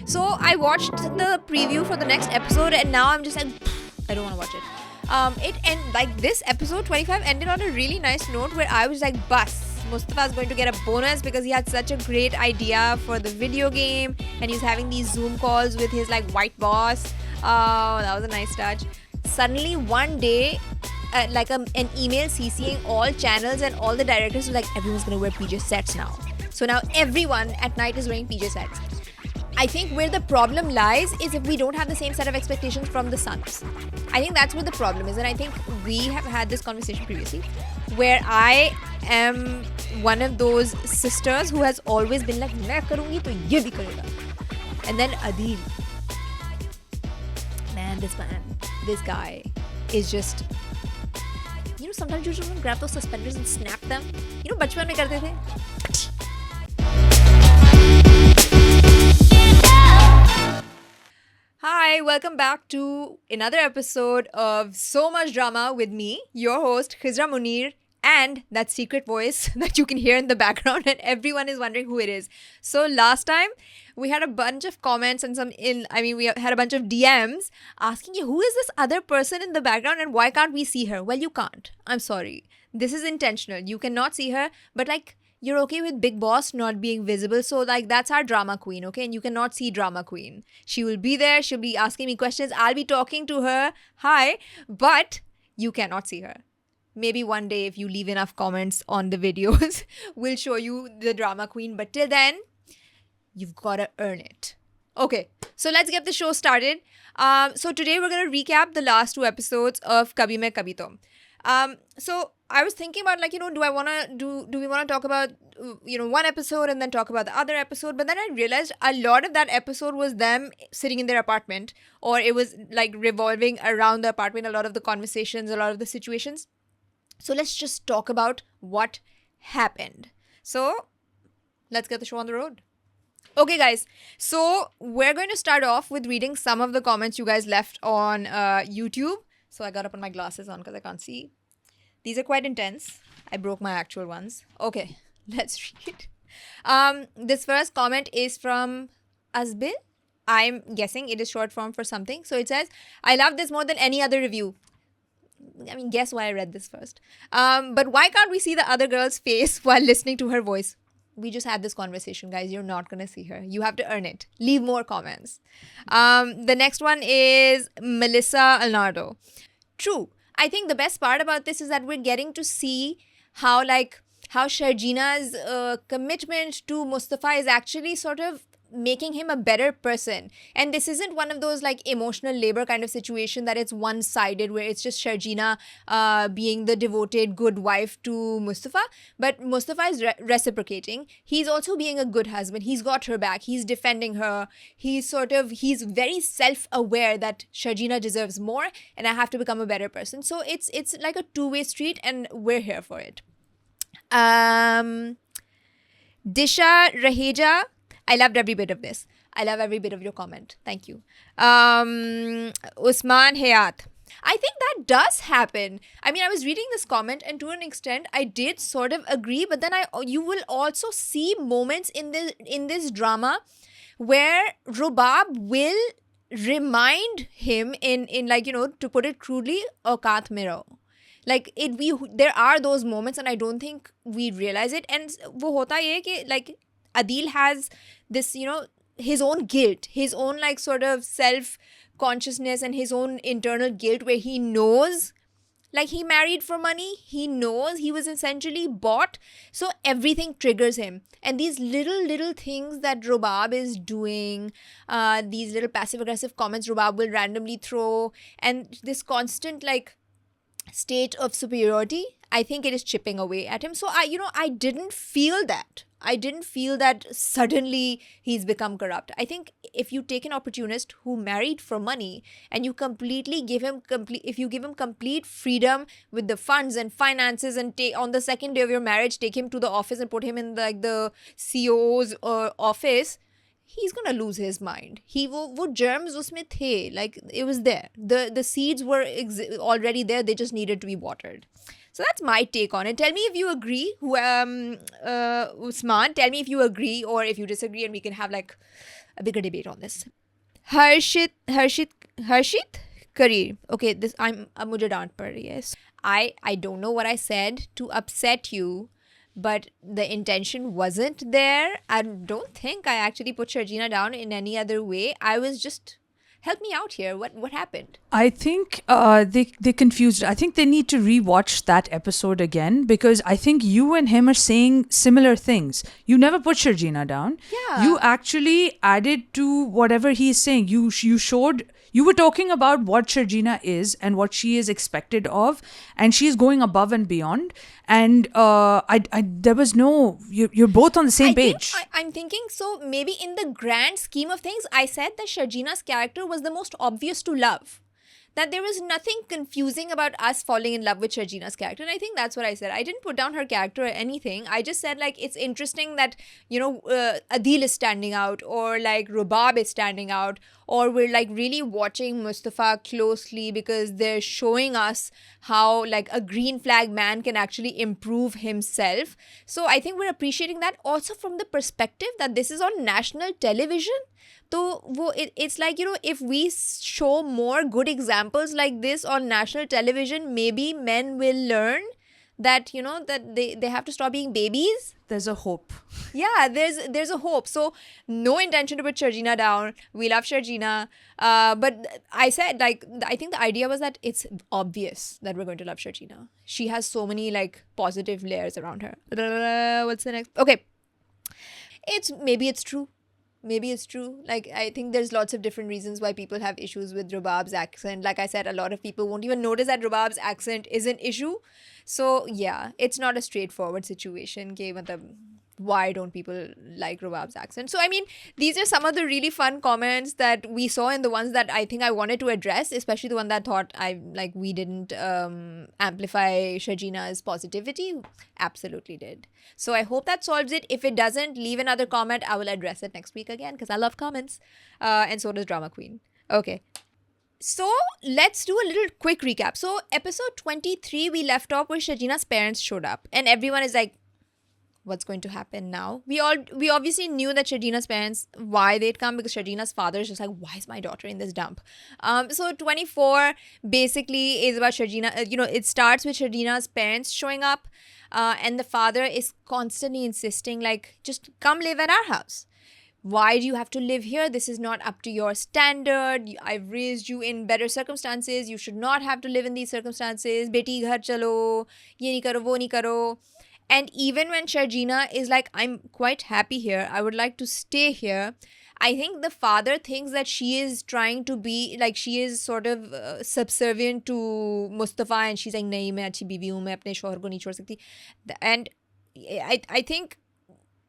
So I watched the preview for the next episode, and now I'm just like, I don't want to watch it. This episode 25 ended on a really nice note where I was like, bus. Mustafa is going to get a bonus because he had such a great idea for the video game, and he's having these Zoom calls with his like white boss. Oh, that was a nice touch. Suddenly one day, an email CCing all channels and all the directors was like, everyone's gonna wear PJ sets now. So now everyone at night is wearing PJ sets. I think where the problem lies is if we don't have the same set of expectations from the sons. I think that's where the problem is, and I think we have had this conversation previously where I am one of those sisters who has always been like, मैं करूँगी तो ये भी करेगा. And then Adeel. Man, this guy is just, sometimes you just want to grab those suspenders and snap them. बचपन में करते थे. Hi, welcome back to another episode of So Much Drama with me, your host, Khizra Munir, and that secret voice that you can hear in the background and everyone is wondering who it is. So last time, we had a bunch of comments and we had a bunch of DMs asking you, who is this other person in the background and why can't we see her? Well, you can't. I'm sorry. This is intentional. You cannot see her, but you're okay with Big Boss not being visible. So that's our drama queen, okay? And you cannot see drama queen. She will be there. She'll be asking me questions. I'll be talking to her. Hi. But you cannot see her. Maybe one day if you leave enough comments on the videos, we'll show you the drama queen. But till then, you've got to earn it. Okay. So let's get the show started. So today we're going to recap the last two episodes of Kabhi Mein Kabhi Tum. So I was thinking about do we want to talk about one episode and then talk about the other episode, but then I realized a lot of that episode was them sitting in their apartment, or it was revolving around the apartment, a lot of the conversations, a lot of the situations. So let's just talk about what happened. So let's get the show on the road. Okay, guys. So we're going to start off with reading some of the comments you guys left on YouTube. So I got to put my glasses on because I can't see. These are quite intense. I broke my actual ones. Okay, let's read. This first comment is from Asbil. I'm guessing it is short form for something. So it says, I love this more than any other review. Guess why I read this first. But why can't we see the other girl's face while listening to her voice? We just had this conversation, guys. You're not going to see her. You have to earn it. Leave more comments. The next one is Melissa Alnardo. True. I think the best part about this is that we're getting to see how Sharjina's commitment to Mustafa is actually sort of making him a better person. And this isn't one of those emotional labor kind of situation that it's one-sided where it's just Sharjina being the devoted good wife to Mustafa, but Mustafa is reciprocating. He's also being a good husband. He's got her back. He's defending her. He's very self-aware that Sharjina deserves more and I have to become a better person. So it's like a two-way street and we're here for it. Disha Raheja, I loved every bit of this. I love every bit of your comment. Thank you. Usman Hayat. I think that does happen. I was reading this comment and to an extent I did sort of agree, but then you will also see moments in this drama where Rubab will remind him in to put it crudely, auqaat mein raho. There are those moments and I don't think we realize it. And wo hota ye ki Adeel has this, his own guilt, his own sort of self-consciousness and his own internal guilt where he knows he married for money. He knows he was essentially bought. So everything triggers him. And these little things that Rubab is doing, these little passive-aggressive comments Rubab will randomly throw, and this constant state of superiority, I think it is chipping away at him. So I didn't feel that. I didn't feel that suddenly he's become corrupt. I think if you take an opportunist who married for money and you give him complete freedom with the funds and finances, and on the second day of your marriage, take him to the office and put him in the CEO's office, he's gonna lose his mind. वो germs उसमें थे, it was there. The seeds were already there. They just needed to be watered. So that's my take on it. Tell me if you agree, Usman. Tell me if you agree or if you disagree, and we can have a bigger debate on this. Harshit Kareer. Okay, this mujhe डांट पड़ रही है. I don't know what I said to upset you, but the intention wasn't there. I don't think I actually put Sharjina down in any other way. I was just, help me out here. What happened? I think they confused. I think they need to rewatch that episode again, because I think you and him are saying similar things. You never put Sharjina down. Yeah. You actually added to whatever he's saying. You showed. You were talking about what Sharjina is and what she is expected of, and she's going above and beyond. And there was no. You're both on the same page. I'm thinking, so maybe in the grand scheme of things, I said that Sharjina's character was the most obvious to love. That there was nothing confusing about us falling in love with Sharjina's character. And I think that's what I said. I didn't put down her character or anything. I just said, like, it's interesting that, Adeel is standing out, or like Rubab is standing out, or we're like really watching Mustafa closely because they're showing us how like a green flag man can actually improve himself. So I think we're appreciating that also from the perspective that this is on national television. So it's like, if we show more good examples like this on national television, maybe men will learn that, that they have to stop being babies. There's a hope. Yeah, there's a hope. So no intention to put Sharjina down. We love Sharjina. But I said, like, I think the idea was that it's obvious that we're going to love Sharjina. She has so many like positive layers around her. What's the next? Okay. Maybe it's true. Maybe it's true. Like, I think there's lots of different reasons why people have issues with Rubab's accent. Like I said, a lot of people won't even notice that Rubab's accent is an issue. So, yeah, it's not a straightforward situation. Why don't people like Rubab's accent? So, I mean, these are some of the really fun comments that we saw, and the ones that I think I wanted to address, especially the one that thought we didn't amplify Sharjina's positivity. Absolutely did. So I hope that solves it. If it doesn't, leave another comment. I will address it next week again, because I love comments. And so does Drama Queen. Okay. So let's do a little quick recap. So episode 23, we left off where Sharjina's parents showed up, and everyone is like, what's going to happen now? We obviously knew that Sharjina's parents, why they'd come, because Sharjina's father is just like, why is my daughter in this dump? So 24 basically is about Sharjina. It starts with Sharjina's parents showing up, and the father is constantly insisting, like, just come live at our house. Why do you have to live here? This is not up to your standard. I've raised you in better circumstances. You should not have to live in these circumstances. Beti ghar chalo, ye nahi karo, wo nahi karo. And even when Sharjina is like, I'm quite happy here, I would like to stay here, I think the father thinks that she is trying to be, like, she is sort of subservient to Mustafa, and she's like, nahi, main achhi biwi hu, main apne shohar ko nahi chhod sakti. And I think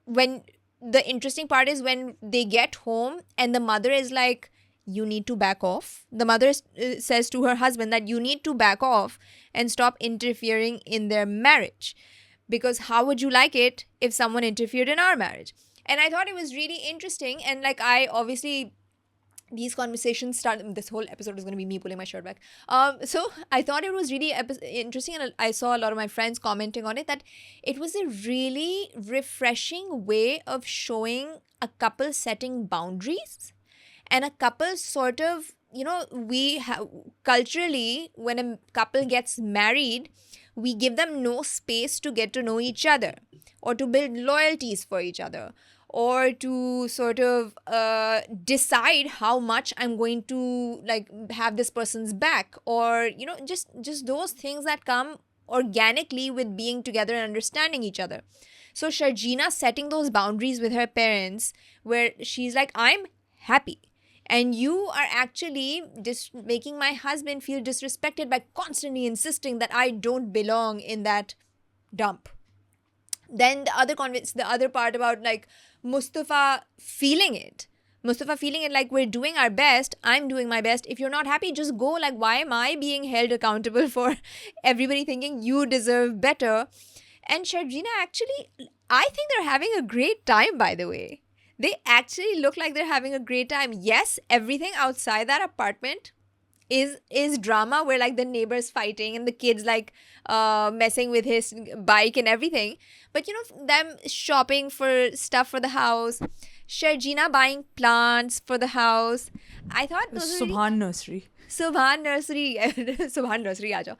when the interesting part is when they get home and the mother is like, you need to back off. The mother says to her husband that you need to back off and stop interfering in their marriage. Because how would you like it if someone interfered in our marriage? And I thought it was really interesting. And like, I obviously, these conversations start, this whole episode is going to be me pulling my shirt back. So I thought it was really interesting. And I saw a lot of my friends commenting on it, that it was a really refreshing way of showing a couple setting boundaries, and a couple sort of, we have culturally, when a couple gets married, we give them no space to get to know each other, or to build loyalties for each other, or to sort of decide how much I'm going to like have this person's back, or just those things that come organically with being together and understanding each other. So Sharjina setting those boundaries with her parents, where she's like, I'm happy, and you are actually just making my husband feel disrespected by constantly insisting that I don't belong in that dump. Then the other part about like Mustafa feeling it like, we're doing our best, I'm doing my best, if you're not happy, just go. Like, why am I being held accountable for everybody thinking you deserve better? And Sharjina, actually, I think they're having a great time, by the way. They actually look like they're having a great time. Yes, everything outside that apartment is drama, where like the neighbors fighting and the kids like messing with his bike and everything. But them shopping for stuff for the house, Sharjina buying plants for the house. I thought those were really Subhan Nursery. Subhan Nursery, Subhan Nursery, aa jao.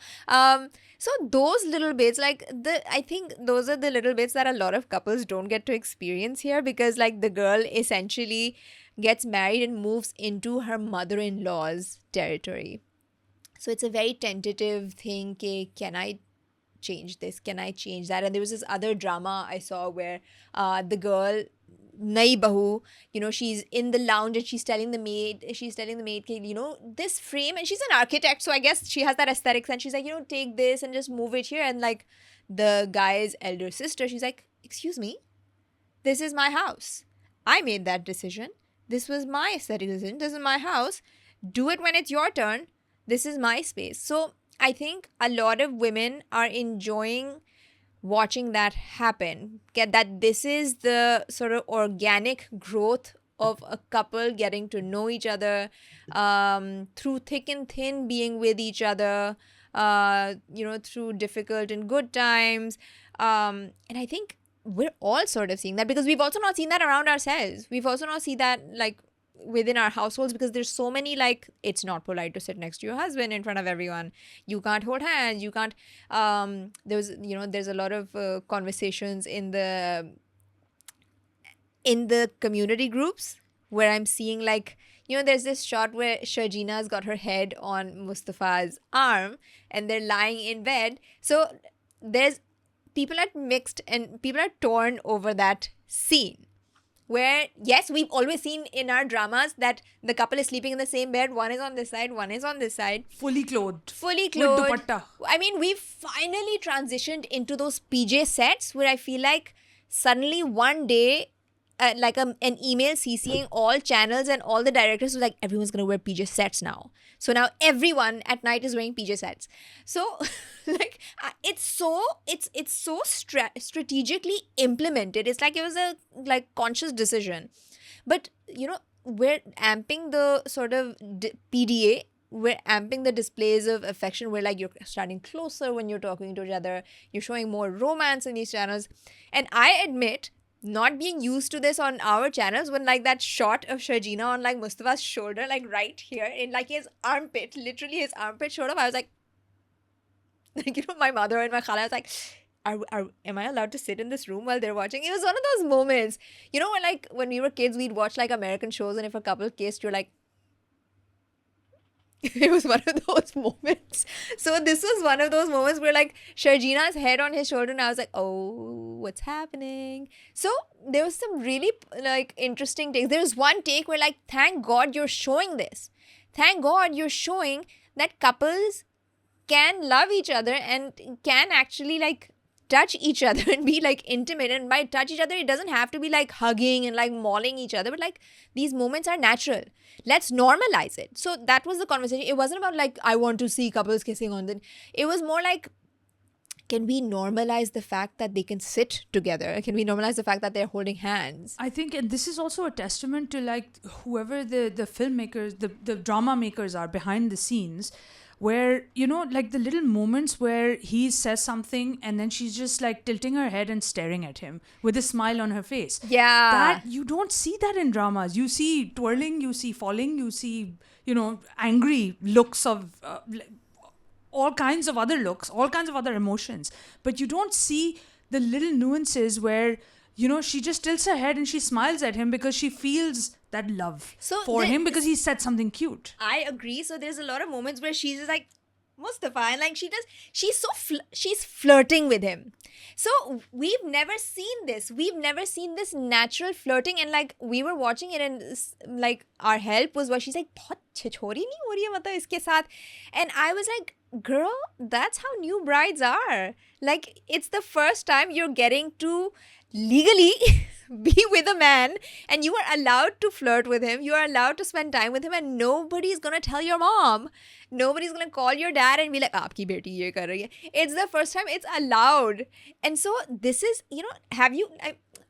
So those little bits, like I think those are the little bits that a lot of couples don't get to experience here, because like the girl essentially gets married and moves into her mother-in-law's territory. So it's a very tentative thing. Ke, can I change this? Can I change that? And there was this other drama I saw where the girl, Nai Bahu, she's in the lounge and she's telling the maid, this frame, and she's an architect, so I guess she has that aesthetics, and she's like, take this and just move it here. And like the guy's elder sister, she's like, excuse me, this is my house. I made that decision. This was my aesthetic decision. This is my house. Do it when it's your turn. This is my space. So I think a lot of women are enjoying watching that happen. Get that this is the sort of organic growth of a couple getting to know each other, through thick and thin, being with each other, through difficult and good times. And I think we're all sort of seeing that, because we've also not seen that around ourselves. We've also not seen that like within our households, because there's so many, like, it's not polite to sit next to your husband in front of everyone. You can't hold hands. You can't. There's a lot of conversations in the community groups where I'm seeing, like, there's this shot where Sharjina's got her head on Mustafa's arm and they're lying in bed. So people are mixed and people are torn over that scene. Where, yes, we've always seen in our dramas that the couple is sleeping in the same bed. One is on this side, one is on this side. Fully clothed. With dupatta. I mean, we've finally transitioned into those PJ sets where I feel like suddenly one day, like an email CCing all channels and all the directors was like, everyone's going to wear PJ sets now. So now everyone at night is wearing PJ sets. So like it's so strategically implemented. It's like it was a conscious decision. But we're amping the sort of PDA. We're amping the displays of affection where like you're standing closer when you're talking to each other. You're showing more romance in these channels. And I admit, not being used to this on our channels, when like that shot of Sharjina on like Mustafa's shoulder, like right here in like his armpit, literally his armpit showed up, I was like my mother and my khala was like, am I allowed to sit in this room while they're watching? It was one of those moments, when we were kids, we'd watch like American shows, and if a couple kissed, you're like, it was one of those moments. So this was one of those moments where like Sharjina's head on his shoulder, and I was like, oh, what's happening? So there was some really like interesting takes. There was one take where like, thank God you're showing this. Thank God you're showing that couples can love each other and can actually like touch each other and be like intimate. And by touch each other, it doesn't have to be like hugging and like mauling each other, but like these moments are natural. Let's normalize it. So that was the conversation. It wasn't about like, I want to see couples kissing on the... It was more like, can we normalize the fact that they can sit together? Can we normalize the fact that they're holding hands? I think, and this is also a testament to like whoever the filmmakers, the drama makers are behind the scenes, where, like the little moments where he says something and then she's just like tilting her head and staring at him with a smile on her face. Yeah. That, you don't see that in dramas. You see twirling, you see falling, you see, angry looks of all kinds of other looks, all kinds of other emotions. But you don't see the little nuances where, she just tilts her head and she smiles at him because she feels that love for him because he said something cute. I agree. So there's a lot of moments where she's just like, Mustafa, and like she's flirting with him. So we've never seen this. We've never seen this natural flirting, and like we were watching it, and like our help was where she's like, "Bahut chhori nahi ho rahi hai matlab iske saath," and I was like, girl, that's how new brides are. Like, it's the first time you're getting to legally be with a man, and you are allowed to flirt with him, you are allowed to spend time with him, and nobody's gonna tell your mom, nobody's gonna call your dad and be like, aapki beti ye kar rahi hai. It's the first time it's allowed. And so this is,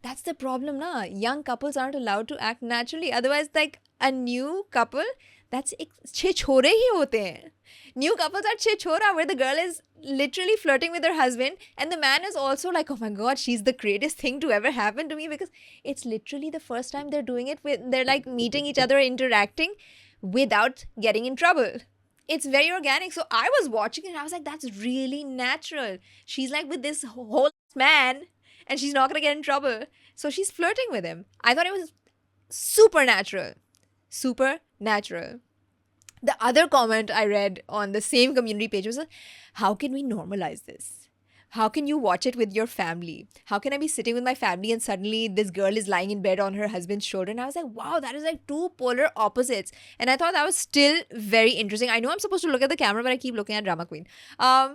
that's the problem na. Young couples aren't allowed to act naturally. Otherwise, like a new couple, that's छह छोरे ही होते हैं. New couples are छह छोरा, where the girl is literally flirting with her husband and the man is also like, oh my god, she's the greatest thing to ever happen to me, because it's literally the first time they're doing it with, they're like meeting each other, interacting without getting in trouble. It's very organic. So I was watching it and I was like, that's really natural. She's like with this whole man and she's not gonna get in trouble, so she's flirting with him. I thought it was supernatural. Supernatural. The other comment I read on the same community page was, how can we normalize this? How can you watch it with your family? How can I be sitting with my family and suddenly this girl is lying in bed on her husband's shoulder? And I was like, wow, that is like two polar opposites. And I thought that was still very interesting. I know I'm supposed to look at the camera, but I keep looking at Drama Queen. I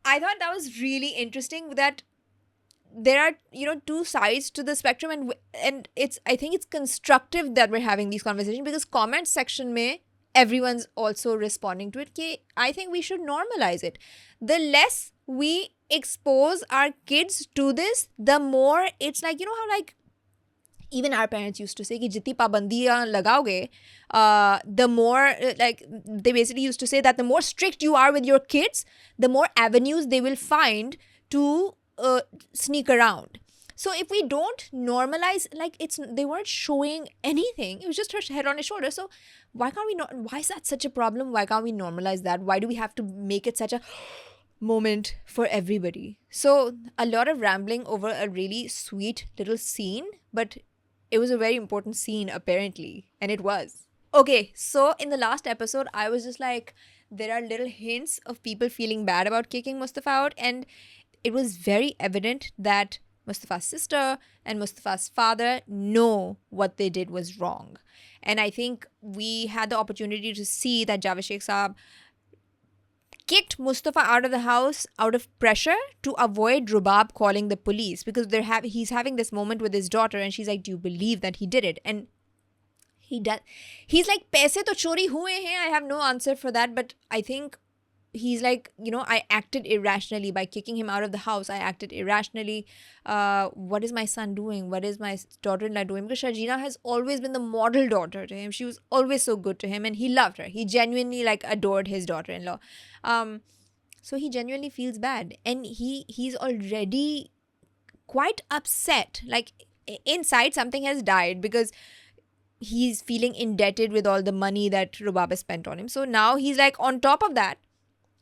thought that was really interesting, that there are, two sides to the spectrum, and it's, I think it's constructive that we're having these conversations, because comment section mein everyone's also responding to it. I think we should normalize it. The less we expose our kids to this, the more it's like, how like even our parents used to say कि जितनी पाबंदियाँ लगाओगे, the more, like they basically used to say that the more strict you are with your kids, the more avenues they will find to sneak around. So if we don't normalize, like they weren't showing anything, it was just her head on his shoulder. So why can't we not? Why is that such a problem? Why can't we normalize that? Why do we have to make it such a moment for everybody? So a lot of rambling over a really sweet little scene, but it was a very important scene apparently, and it was. Okay, so in the last episode, I was just like, there are little hints of people feeling bad about kicking Mustafa out, and it was very evident that Mustafa's sister and Mustafa's father know what they did was wrong. And I think we had the opportunity to see that Javed Sheikh Saab kicked Mustafa out of the house out of pressure to avoid Rubab calling the police, because he's having this moment with his daughter and she's like, do you believe that he did it? And he does. He's like, paise to chori hue hain. I have no answer for that, but I think he's like, I acted irrationally by kicking him out of the house. I acted irrationally. What is my son doing? What is my daughter-in-law doing? Because Sharjina has always been the model daughter to him. She was always so good to him and he loved her. He genuinely like adored his daughter-in-law. So he genuinely feels bad. And he's already quite upset. Like inside something has died, because he's feeling indebted with all the money that Rubab has spent on him. So now he's like, on top of that,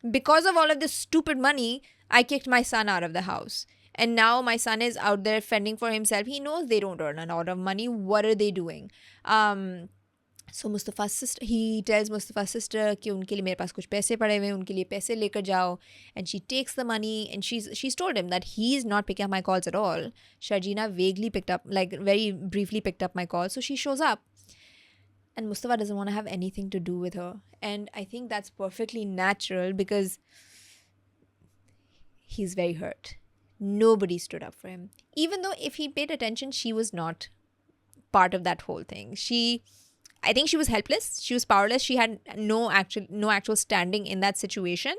because of all of this stupid money, I kicked my son out of the house. And now my son is out there fending for himself. He knows they don't earn a lot of money. What are they doing? So Mustafa's sister, he tells Mustafa's sister कि उनके लिए मेरे पास कुछ पैसे पड़े हुए हैं, उनके लिए पैसे लेकर जाओ. And she takes the money and she's told him that he's not picking up my calls at all. Sharjina vaguely picked up, like very briefly picked up my call. So she shows up. And Mustafa doesn't want to have anything to do with her. And I think that's perfectly natural, because he's very hurt. Nobody stood up for him. Even though if he paid attention, she was not part of that whole thing. I think she was helpless. She was powerless. She had no actual standing in that situation.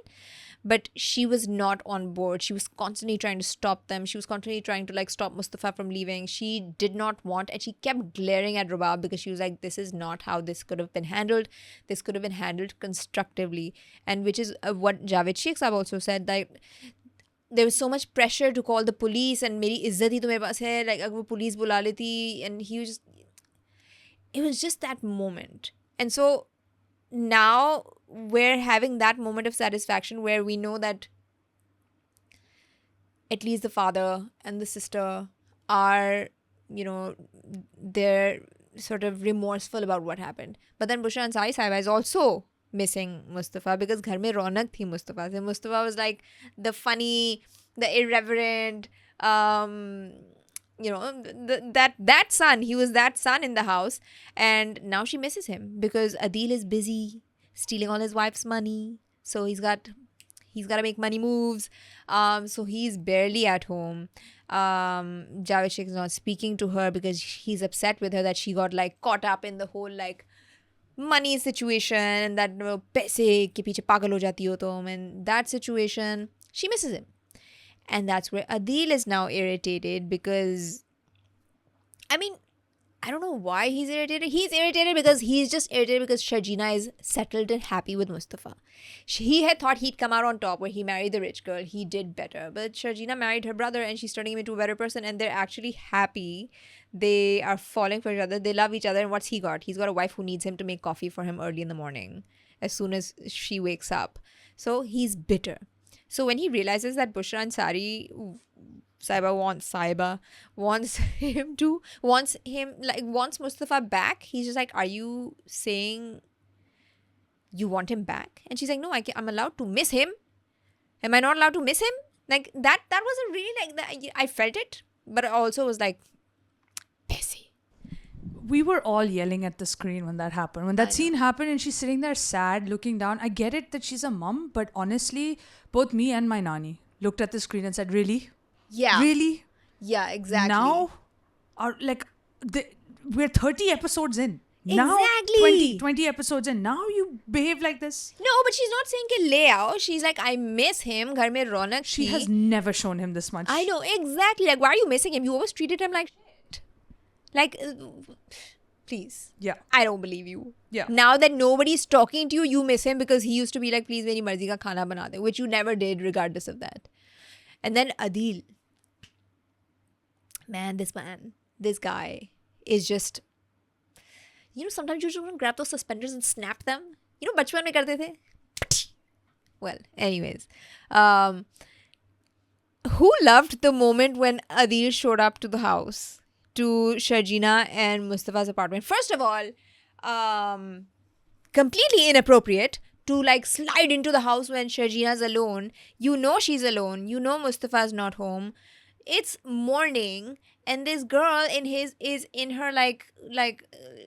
But she was not on board. She was constantly trying to stop them. She was constantly trying to like stop Mustafa from leaving. She did not want, and she kept glaring at Rubab, because she was like, this is not how this could have been handled. This could have been handled constructively. And which is what Javed Sheikh Saab also said, that there was so much pressure to call the police, and meri izzat hi to mere paas hai, like agar wo police bula leti, and it was just that moment. And so now we're having that moment of satisfaction where we know that at least the father and the sister are, they're sort of remorseful about what happened. But then Bushra Ansari Sahiba is also missing Mustafa, because Ghar mein raunak thi Mustafa. So Mustafa was like the funny, the irreverent, that son. He was that son in the house, and now she misses him because Adeel is busy stealing all his wife's money. So he's got to make money moves. So he's barely at home. Javed Sheikh is not speaking to her because he's upset with her that she got like caught up in the whole like money situation, and that paise ke piche pagal ho jati ho tum, and that situation. She misses him. And that's where Adeel is now irritated, because I mean, I don't know why he's irritated. He's irritated because he's just irritated because Sharjina is settled and happy with Mustafa. He had thought he'd come out on top where he married the rich girl. He did better. But Sharjina married her brother and she's turning him into a better person and they're actually happy. They are falling for each other. They love each other. And what's he got? He's got a wife who needs him to make coffee for him early in the morning as soon as she wakes up. So he's bitter. So when he realizes that Bushra Ansari Saiba wants Mustafa back. He's just like, are you saying you want him back? And she's like, no, I'm allowed to miss him. Am I not allowed to miss him? Like that wasn't really like that. I felt it, but it also was like pissy. We were all yelling at the screen when that happened. When that scene happened and she's sitting there sad, looking down. I get it that she's a mom, but honestly, both me and my nani looked at the screen and said, really? Yeah. Really? Yeah, exactly. Now, we're 30 episodes in. Now, Exactly. 20 episodes in. Now you behave like this. No, but she's not saying ke le aao. She's like, I miss him. Ghar mein raunak She thi. has never shown him this much. I know, exactly. Like, why are you missing him? You always treated him like shit. Like, please. Yeah. I don't believe you. Yeah. Now that nobody's talking to you, you miss him because he used to be like, please, meri marzi ka khana bana de, which you never did regardless of that. And then Adeel. Man, this guy is just, sometimes you just want to grab those suspenders and snap them. Bachpan mein karte the. Well, anyways. Who loved the moment when Adeel showed up to the house, to Sharjina and Mustafa's apartment? First of all, completely inappropriate to like slide into the house when Sharjina's alone. She's alone. Mustafa's not home. It's morning and this girl is in her like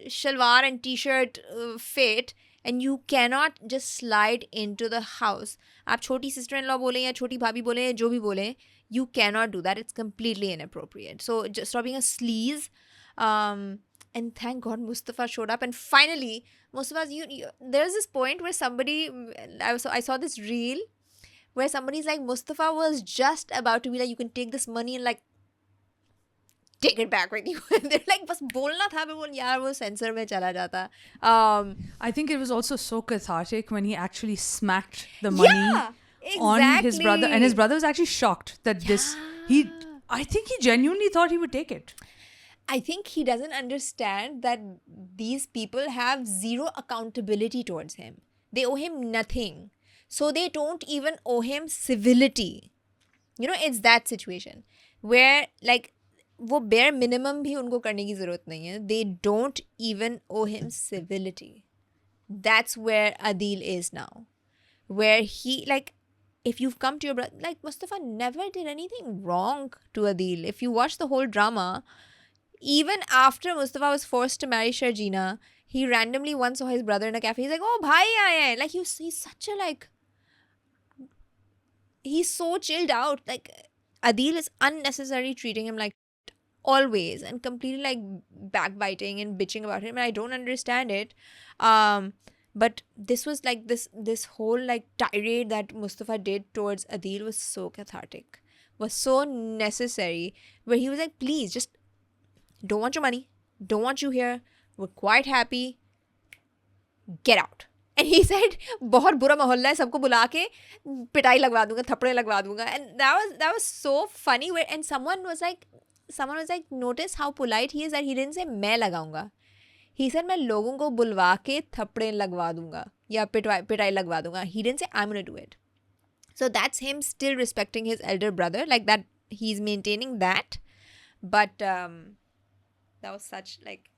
shalwar and t-shirt fit, and you cannot just slide into the house. Aap choti sister-in-law bole ya choti bhabhi bole ya jo bhi bole, you cannot do that. It's completely inappropriate. So just stop being a sleaze. And thank God Mustafa showed up. And finally, Mustafa's there's this point where I saw this reel where somebody's like, Mustafa was just about to be like, you can take this money and like take it back with you. They're like, bas bolna tha, but yaar wo censor mein chala jata. I think it was also so cathartic when he actually smacked the money on his brother. And his brother was actually shocked that I think he genuinely thought he would take it. I think he doesn't understand that these people have zero accountability towards him. They owe him nothing. So they don't even owe him civility. It's that situation where like वो bare minimum भी उनको करने की ज़रूरत नहीं है. They don't even owe him civility. That's where Adeel is now. Where he, like, if you've come to your brother, like Mustafa never did anything wrong to Adeel. If you watch the whole drama, even after Mustafa was forced to marry Sharjina, he randomly once saw his brother in a cafe. He's like, oh, bhai aaye hain. Like, he's such a, like, he's so chilled out. Like, Adeel is unnecessarily treating him like always and completely like backbiting and bitching about him, and I don't understand it. But this was like this whole like tirade that Mustafa did towards Adeel was so cathartic, was so necessary, where he was like, please, just don't want your money, don't want you here, we're quite happy, get out. And he said, बहुत बुरा माहौल है, सबको बुला के पिटाई लगवा दूंगा, थप्पड़े लगवा दूंगा. And that was so funny. And someone was like, notice how polite he is, that he didn't say मैं लगाऊंगा. He said मैं लोगों को बुलवा के थप्पड़े लगवा दूंगा या पिटाई लगवा दूंगा. He didn't say I'm going to do it. So that's him still respecting his elder brother, like that he's maintaining that. But that was such like...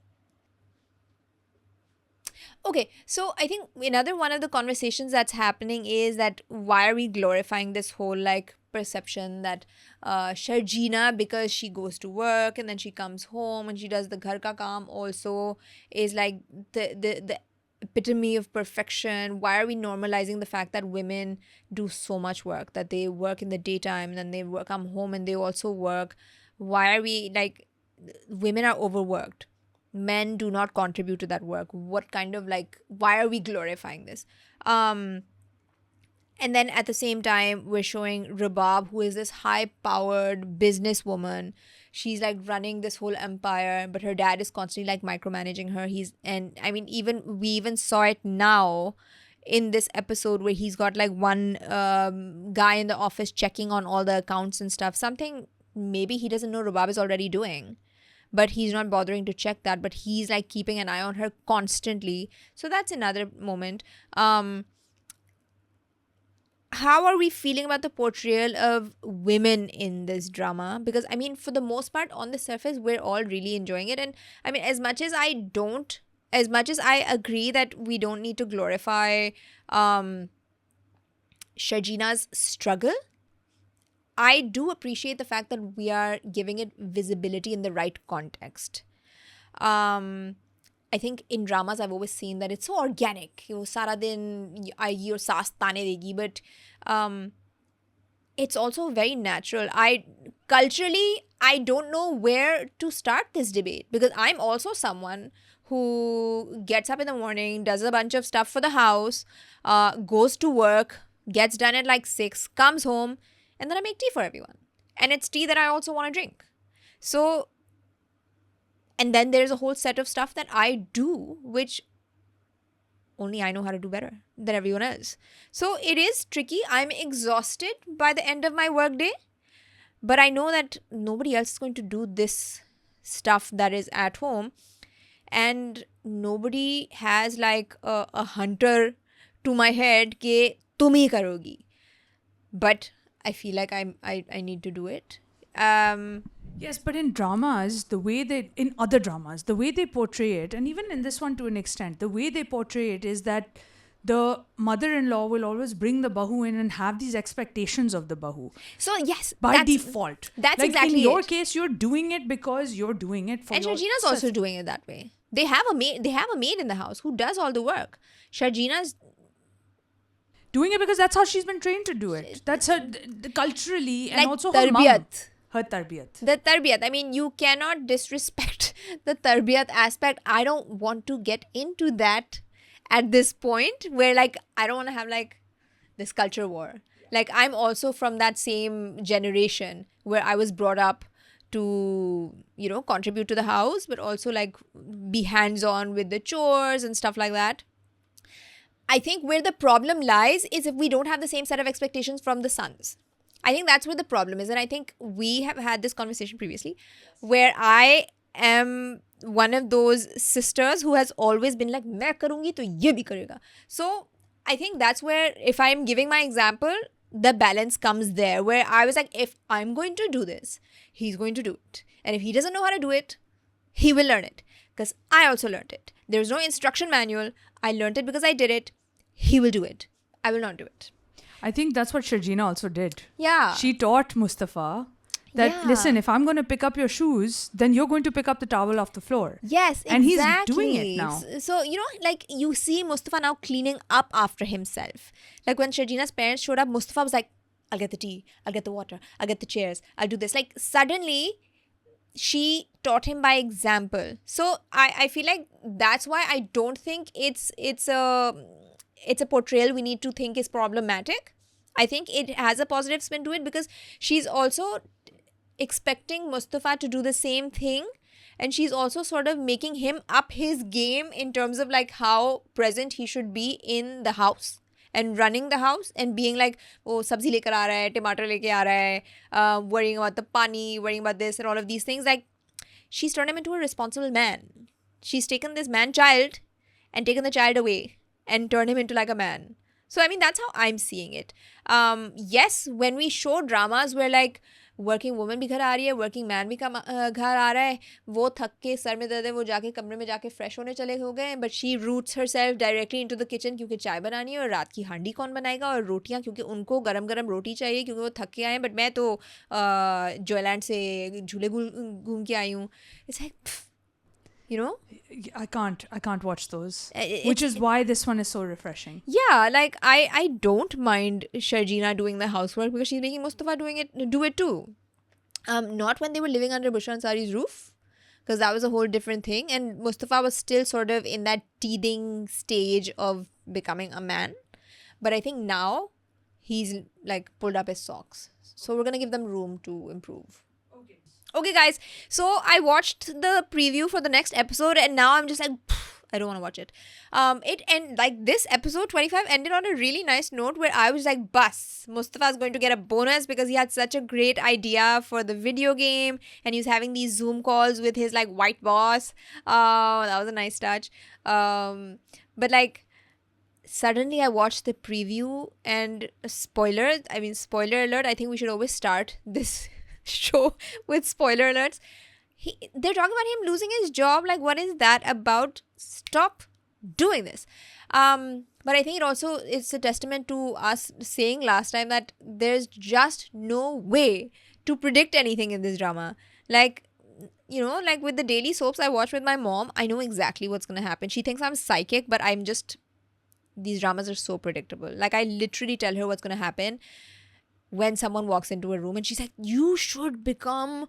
Okay, so I think another one of the conversations that's happening is that why are we glorifying this whole like perception that Sharjina, because she goes to work and then she comes home and she does the ghar ka kaam also, is like the epitome of perfection. Why are we normalizing the fact that women do so much work, that they work in the daytime and then they come home and they also work? Why are we like, women are overworked, men do not contribute to that work? What kind of like, why are we glorifying this? And then at the same time, we're showing Rabab, who is this high-powered businesswoman. she's like running this whole empire, but her dad is constantly like micromanaging her. We even saw it now in this episode where he's got like one guy in the office checking on all the accounts and stuff. Something maybe he doesn't know Rubab is already doing, but he's not bothering to check that. But he's like keeping an eye on her constantly. So that's another moment. How are we feeling about the portrayal of women in this drama? Because I mean, for the most part, on the surface, we're all really enjoying it. And I mean, as much as I agree that we don't need to glorify Sharjina's struggle, I do appreciate the fact that we are giving it visibility in the right context. I think in dramas I've always seen that it's so organic. Sara din aayegi aur saas taane degi, but it's also very natural. Culturally, I don't know where to start this debate, because I'm also someone who gets up in the morning, does a bunch of stuff for the house, goes to work, gets done at like 6, comes home, and then I make tea for everyone. And it's tea that I also want to drink. So, and then there's a whole set of stuff that I do, which only I know how to do better than everyone else. So it is tricky. I'm exhausted by the end of my workday, but I know that nobody else is going to do this stuff that is at home, and nobody has like a hunter to my head ke tum hi karogi. But I feel like I need to do it. Yes, but in dramas, in other dramas, the way they portray it, and even in this one to an extent, the way they portray it is that the mother-in-law will always bring the bahu in and have these expectations of the bahu. So yes, by default. That's like exactly in your it. case, you're doing it because you're doing it for and your... Sharjina's also doing it that way. They have a maid in the house who does all the work. Sharjina's doing it because that's how she's been trained to do it. That's her culturally, and like also her mom. Her tarbiyat. The tarbiyat. I mean, you cannot disrespect the tarbiyat aspect. I don't want to get into that at this point, where like I don't want to have like this culture war. Like I'm also from that same generation where I was brought up to, contribute to the house, but also like be hands-on with the chores and stuff like that. I think where the problem lies is if we don't have the same set of expectations from the sons. I think that's where the problem is. And I think we have had this conversation previously, where I am one of those sisters who has always been like, main karungi to ye bhi karega. So I think that's where, if I'm giving my example, the balance comes there, where I was like, if I'm going to do this, he's going to do it. And if he doesn't know how to do it, he will learn it. Because I also learned it. There's no instruction manual. I learned it because I did it. He will do it. I will not do it. I think that's what Sharjina also did. Yeah. She taught Mustafa that, listen, if I'm going to pick up your shoes, then you're going to pick up the towel off the floor. Yes, exactly. And he's doing it now. So, like you see Mustafa now cleaning up after himself. Like when Sharjina's parents showed up, Mustafa was like, I'll get the tea, I'll get the water, I'll get the chairs, I'll do this. Like suddenly she taught him by example. So I feel like that's why I don't think it's a portrayal we need to think is problematic. I think it has a positive spin to it, because she's also expecting Mustafa to do the same thing, and she's also sort of making him up his game in terms of like how present he should be in the house and running the house, and being like, oh, sabzi lekar aa raha hai, tomato leke aa raha hai, worrying about the pani, worrying about this and all of these things. Like she's turned him into a responsible man. She's taken this man-child and taken the child away and turn him into like a man. So, I mean, that's how I'm seeing it. Yes, when we show dramas where like working woman भी घर आ रही है, working man भी घर आ रहा है, वो थक के सर में दर्द है, वो जाके कमरे में जाके fresh होने चले हो गए, but she roots herself directly into the kitchen क्योंकि चाय बनानी है, और रात की हांडी कौन बनाएगा, और रोटियां क्योंकि उनको गरम गरम रोटी चाहिए क्योंकि वो थक के आए हैं, but मैं तो जॉयलैंड से झूले घूम के आई हूँ. It's like, I can't watch those, which is why this one is so refreshing. Yeah, like I don't mind Sharjina doing the housework because she's making Mustafa do it too. Not when they were living under Bushra Ansari's roof, because that was a whole different thing, and Mustafa was still sort of in that teething stage of becoming a man. But I think now he's like pulled up his socks, so we're gonna give them room to improve. Okay, guys. So I watched the preview for the next episode, and now I'm just like, I don't want to watch it. This episode 25 ended on a really nice note where I was like, bus. Mustafa's going to get a bonus because he had such a great idea for the video game, and he was having these Zoom calls with his like white boss. That was a nice touch. But like, suddenly I watched the preview and spoiler alert. I think we should always start this show with spoiler alerts. They're talking about him losing his job. Like, what is that about? Stop doing this. But I think it's a testament to us saying last time that there's just no way to predict anything in this drama. Like, like with the daily soaps I watch with my mom, I know exactly what's gonna happen. She thinks I'm psychic, but these dramas are so predictable. Like, I literally tell her what's gonna happen when someone walks into a room and she's like, you should become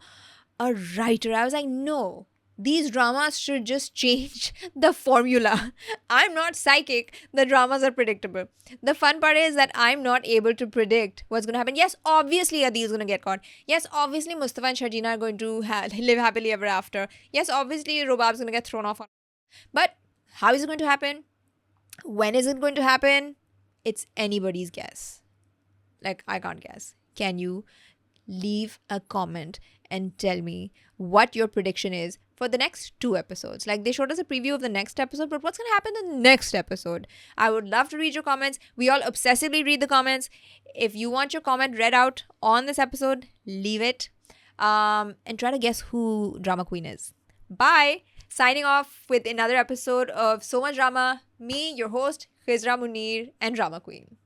a writer. I was like, no, these dramas should just change the formula. I'm not psychic. The dramas are predictable. The fun part is that I'm not able to predict what's going to happen. Yes, obviously Adil's going to get caught. Yes, obviously Mustafa and Sharjina are going to live happily ever after. Yes, obviously Robab's going to get thrown off. But how is it going to happen? When is it going to happen? It's anybody's guess. Like, I can't guess. Can you leave a comment and tell me what your prediction is for the next 2 episodes? Like, they showed us a preview of the next episode, but what's going to happen in the next episode? I would love to read your comments. We all obsessively read the comments. If you want your comment read out on this episode, leave it. And try to guess who Drama Queen is. Bye. Signing off with another episode of So Much Drama. Me, your host, Khizra Munir, and Drama Queen.